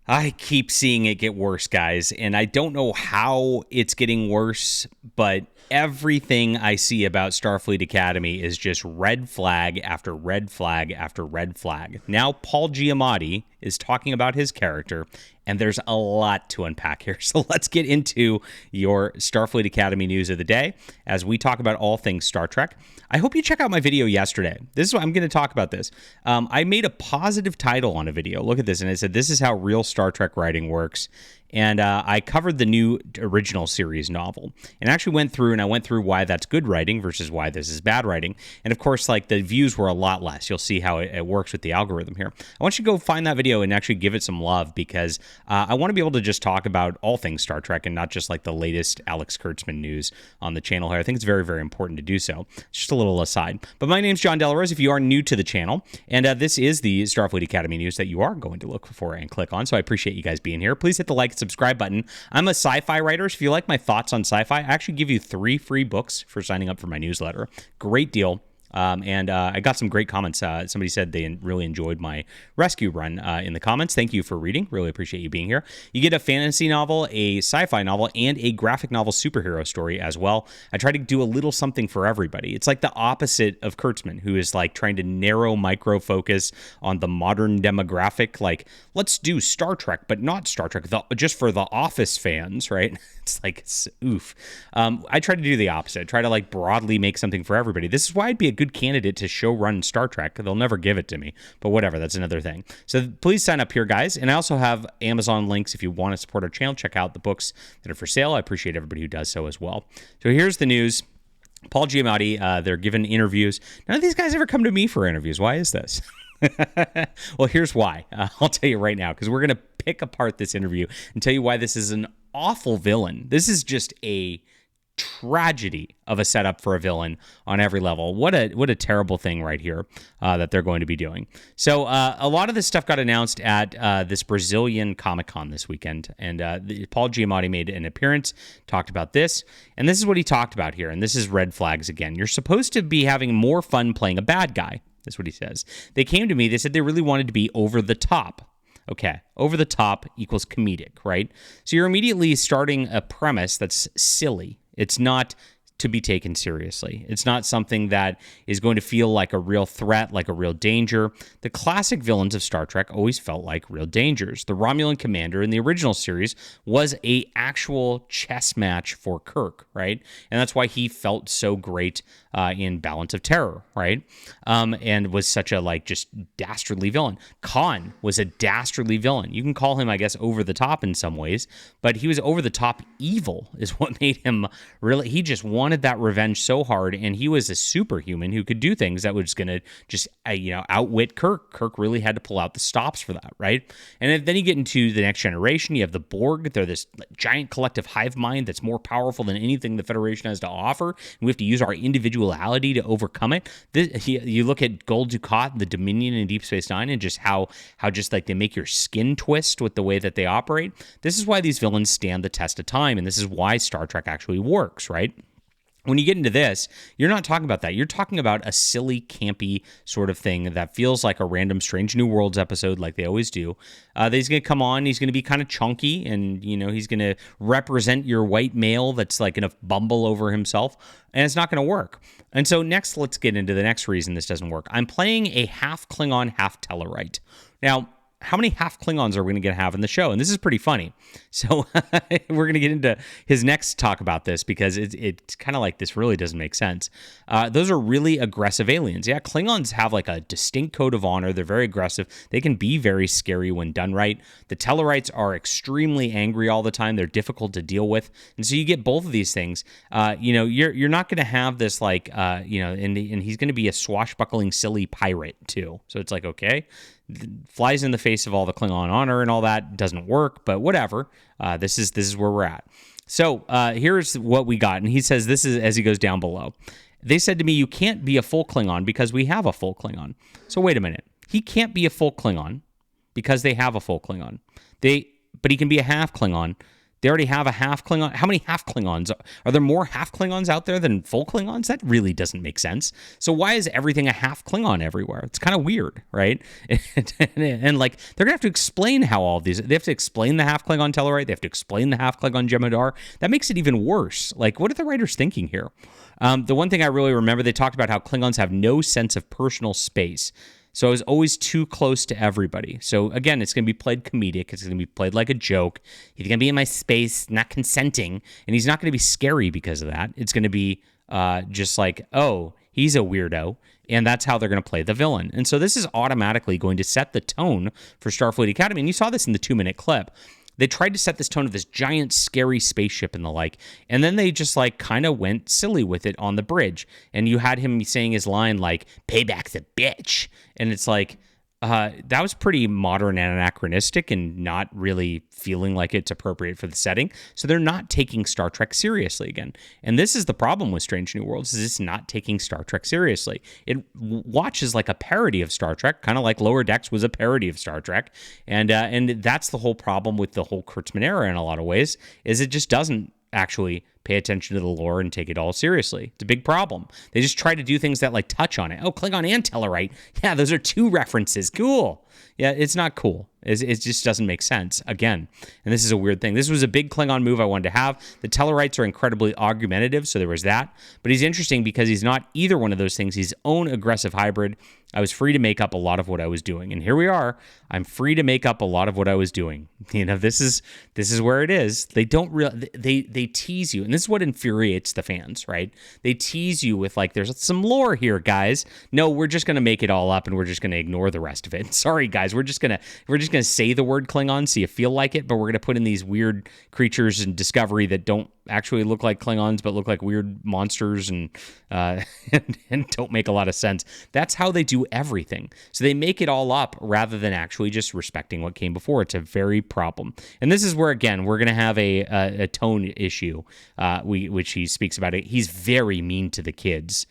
I keep seeing it get worse, guys, and I don't know how it's getting worse, but everything I see about Starfleet Academy is just red flag after red flag after red flag. Now, Paul Giamatti is talking about his character, and there's a lot to unpack here. So let's get into your Starfleet Academy news of the day as we talk about all things Star Trek. I hope you check out my video yesterday. This is what I'm going to talk about this. I made a positive title on a video. Look at this. And it said, "This is how real Star Trek writing works." And I covered the new original series novel and actually went through why that's good writing versus why this is bad writing. And of course, like, the views were a lot less. You'll see how it works with the algorithm here. I want you to go find that video and actually give it some love, because I want to be able to just talk about all things Star Trek and not just like the latest Alex Kurtzman news on the channel here. I think it's very, very important to do so. It's just a little aside. But my name's John Delarose if you are new to the channel. And this is the Starfleet Academy news that you are going to look for and click on. So I appreciate you guys being here. Please hit the like and subscribe button. I'm a sci-fi writer, so if you like my thoughts on sci-fi, I actually give you 3 free books for signing up for my newsletter. Great deal. And I got some great comments. Somebody said they really enjoyed my rescue run in the comments. Thank you for reading. Really appreciate you being here. You get a fantasy novel, a sci-fi novel, and a graphic novel superhero story as well. I try to do a little something for everybody. It's like the opposite of Kurtzman, who is like trying to narrow micro focus on the modern demographic. Like, let's do Star Trek, but not Star Trek, just for the Office fans, right? It's like, oof. I try to do the opposite. I try to like broadly make something for everybody. This is why I'd be a good candidate to show run Star Trek. They'll never give it to me, but whatever, that's another thing. So please sign up here, guys. And I also have Amazon links if you want to support our channel. Check out the books that are for sale. I appreciate everybody who does so as well. So here's the news. Paul Giamatti, they're given interviews. None of these guys ever come to me for interviews. Why is this? Well, here's why. I'll tell you right now, because we're going to pick apart this interview and tell you why this is an awful villain. This is just a tragedy of a setup for a villain on every level. What a terrible thing right here that they're going to be doing. So a lot of this stuff got announced at this Brazilian Comic-Con this weekend, and Paul Giamatti made an appearance, talked about this, and this is what he talked about here, and this is red flags again. You're supposed to be having more fun playing a bad guy. That's what he says. They came to me, they said they really wanted to be over the top. Okay, over the top equals comedic, right? So you're immediately starting a premise that's silly. It's not to be taken seriously. It's not something that is going to feel like a real threat, like a real danger. The classic villains of Star Trek always felt like real dangers. The Romulan commander in the original series was a actual chess match for Kirk, right? And that's why he felt so great in Balance of Terror, right? And was such a like just dastardly villain. Khan was a dastardly villain. You can call him, I guess, over the top in some ways, but he was over the top evil is what made him really, he just wanted that revenge so hard, and he was a superhuman who could do things that was going to just, outwit Kirk. Kirk really had to pull out the stops for that, right? And then you get into the Next Generation, you have the Borg. They're this giant collective hive mind that's more powerful than anything the Federation has to offer, and we have to use our individuality to overcome it. You look at Gul Dukat, the Dominion in Deep Space Nine, and just how just like they make your skin twist with the way that they operate. This is why these villains stand the test of time, and this is why Star Trek actually works, right? When you get into this, you're not talking about that. You're talking about a silly, campy sort of thing that feels like a random Strange New Worlds episode like they always do. That he's going to come on, he's going to be kind of chunky, and, he's going to represent your white male that's like going to bumble over himself, and it's not going to work. And so next, let's get into the next reason this doesn't work. I'm playing a half Klingon, half Tellarite. Now, how many half Klingons are we going to have in the show? And this is pretty funny. So we're going to get into his next talk about this, because it's kind of like this really doesn't make sense. Those are really aggressive aliens. Yeah, Klingons have like a distinct code of honor. They're very aggressive. They can be very scary when done right. The Tellarites are extremely angry all the time. They're difficult to deal with. And so you get both of these things. You're not going to have this like, and he's going to be a swashbuckling, silly pirate too. So it's like, okay, flies in the face of all the Klingon honor and all that, doesn't work, but whatever. This is where we're at. So here's what we got, and he says this is as he goes down below. They said to me, you can't be a full Klingon because we have a full Klingon. So wait a minute. He can't be a full Klingon because they have a full Klingon. But he can be a half Klingon. They already have a half Klingon. How many half Klingons? Are there more half Klingons out there than full Klingons? That really doesn't make sense. So why is everything a half Klingon everywhere? It's kind of weird, right? And like, they're going to have to explain how all these, they have to explain the half Klingon Tellarite. They have to explain the half Klingon Jem'Hadar. That makes it even worse. Like, what are the writers thinking here? The one thing I really remember, they talked about how Klingons have no sense of personal space. So I was always too close to everybody. So again, it's going to be played comedic. It's going to be played like a joke. He's going to be in my space, not consenting. And he's not going to be scary because of that. It's going to be just like, oh, he's a weirdo. And that's how they're going to play the villain. And so this is automatically going to set the tone for Starfleet Academy. And you saw this in the 2-minute clip. They tried to set this tone of this giant, scary spaceship and the like, and then they just like kind of went silly with it on the bridge. And you had him saying his line like, "Payback's a bitch," and it's like, that was pretty modern and anachronistic and not really feeling like it's appropriate for the setting. So they're not taking Star Trek seriously again. And this is the problem with Strange New Worlds, is it's not taking Star Trek seriously. It watches like a parody of Star Trek, kind of like Lower Decks was a parody of Star Trek. And that's the whole problem with the whole Kurtzman era in a lot of ways, is it just doesn't actually pay attention to the lore and take it all seriously. It's a big problem. They just try to do things that like touch on it. Oh, Klingon and Tellarite. Yeah, those are 2 references. Cool. Yeah, it's not cool. It just doesn't make sense, again. And this is a weird thing. This was a big Klingon move I wanted to have. The Tellarites are incredibly argumentative, so there was that. But he's interesting because he's not either one of those things. He's his own aggressive hybrid. I was free to make up a lot of what I was doing. And here we are. I'm free to make up a lot of what I was doing. You know, this is where it is. They don't they tease you. And this is what infuriates the fans, right? They tease you with like, there's some lore here, guys. No, we're just going to make it all up and we're just going to ignore the rest of it. Sorry, guys. We're just going to say the word Klingon so you feel like it, but we're going to put in these weird creatures in Discovery that don't actually look like Klingons but look like weird monsters and don't make a lot of sense. That's how they do everything. So they make it all up rather than actually just respecting what came before. It's a very problem. And this is where, again, we're going to have a tone issue, which he speaks about it. He's very mean to the kids.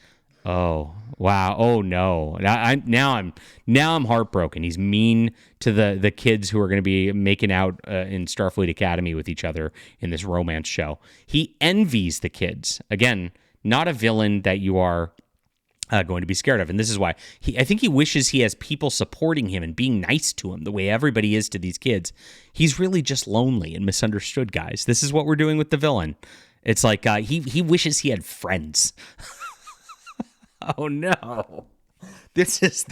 Oh, wow. Oh, no. Now I'm heartbroken. He's mean to the kids who are going to be making out in Starfleet Academy with each other in this romance show. He envies the kids. Again, not a villain that you are going to be scared of. And this is why I think he wishes he has people supporting him and being nice to him the way everybody is to these kids. He's really just lonely and misunderstood, guys. This is what we're doing with the villain. It's like he wishes he had friends. Oh no. This is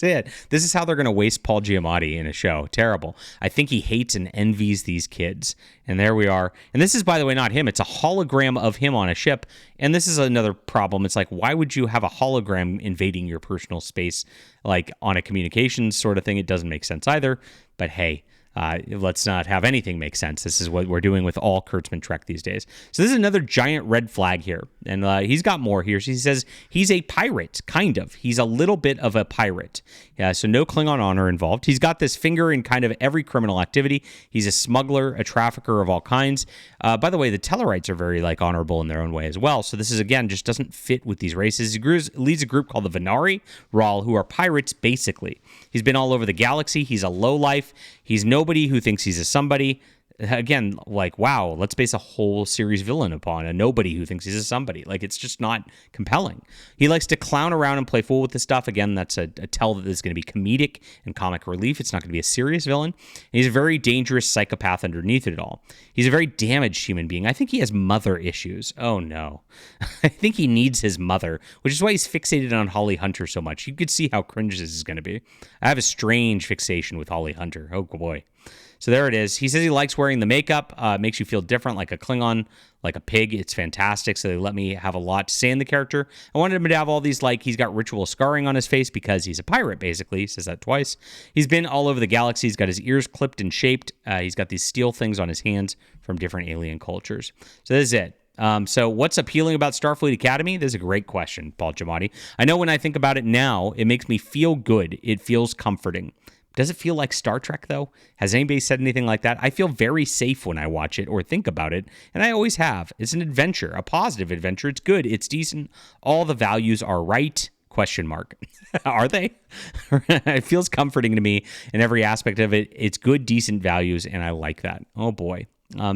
it. This is how they're going to waste Paul Giamatti in a show. Terrible. I think he hates and envies these kids. And there we are. And this is, by the way, not him. It's a hologram of him on a ship. And this is another problem. It's like, why would you have a hologram invading your personal space, like on a communications sort of thing? It doesn't make sense either. But hey, let's not have anything make sense. This is what we're doing with all Kurtzman Trek these days. So this is another giant red flag here. And he's got more here. He says he's a pirate, kind of. He's a little bit of a pirate. Yeah, so no Klingon honor involved. He's got this finger in kind of every criminal activity. He's a smuggler, a trafficker of all kinds. By the way, the Tellarites are very like honorable in their own way as well. So this is, again, just doesn't fit with these races. He leads a group called the Venari Ral, who are pirates, basically. He's been all over the galaxy. He's a lowlife. He's nobody who thinks he's a somebody. Again, like, wow, let's base a whole series villain upon a nobody who thinks he's a somebody. Like, it's just not compelling. He likes to clown around and play fool with this stuff. Again, that's a tell that this is going to be comedic and comic relief. It's not going to be a serious villain. And he's a very dangerous psychopath underneath it all. He's a very damaged human being. I think he has mother issues. Oh, no. I think he needs his mother, which is why he's fixated on Holly Hunter so much. You could see how cringe this is going to be. I have a strange fixation with Holly Hunter. Oh, boy. So there it is. He says he likes wearing the makeup. Makes you feel different, like a Klingon, like a pig. It's fantastic. So they let me have a lot to say in the character. I wanted him to have all these, like, he's got ritual scarring on his face because he's a pirate, basically. He says that twice. He's been all over the galaxy. He's got his ears clipped and shaped. He's got these steel things on his hands from different alien cultures. So this is it. So what's appealing about Starfleet Academy? This is a great question, Paul Giamatti. I know when I think about it now, it makes me feel good. It feels comforting. Does it feel like Star Trek, though? Has anybody said anything like that? I feel very safe when I watch it or think about it, and I always have. It's an adventure, a positive adventure. It's good. It's decent. All the values are right. Question mark. Are they? It feels comforting to me in every aspect of it. It's good, decent values, and I like that. Oh, boy.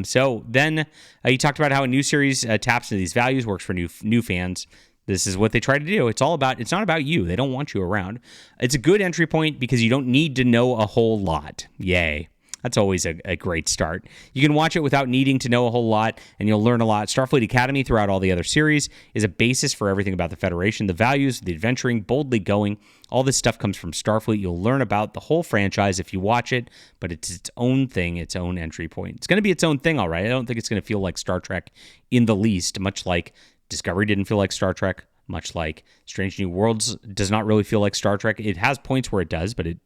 So then he talked about how a new series taps into these values, works for new fans. This is what they try to do. It's not about you. They don't want you around. It's a good entry point because you don't need to know a whole lot. Yay. That's always a great start. You can watch it without needing to know a whole lot, and you'll learn a lot. Starfleet Academy, throughout all the other series, is a basis for everything about the Federation, the values, the adventuring, boldly going. All this stuff comes from Starfleet. You'll learn about the whole franchise if you watch it, but it's its own thing, its own entry point. It's going to be its own thing, all right. I don't think it's going to feel like Star Trek in the least, much like Discovery didn't feel like Star Trek, much like Strange New Worlds does not really feel like Star Trek. It has points where it does, but it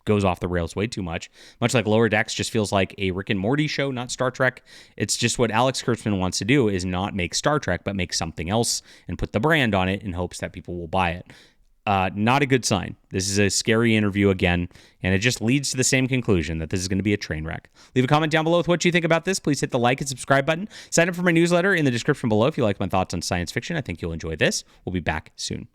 goes off the rails way too much. Much like Lower Decks just feels like a Rick and Morty show, not Star Trek. It's just what Alex Kurtzman wants to do is not make Star Trek, but make something else and put the brand on it in hopes that people will buy it. Not a good sign. This is a scary interview again, and it just leads to the same conclusion that this is going to be a train wreck. Leave a comment down below with what you think about this. Please hit the like and subscribe button. Sign up for my newsletter in the description below if you like my thoughts on science fiction. I think you'll enjoy this. We'll be back soon.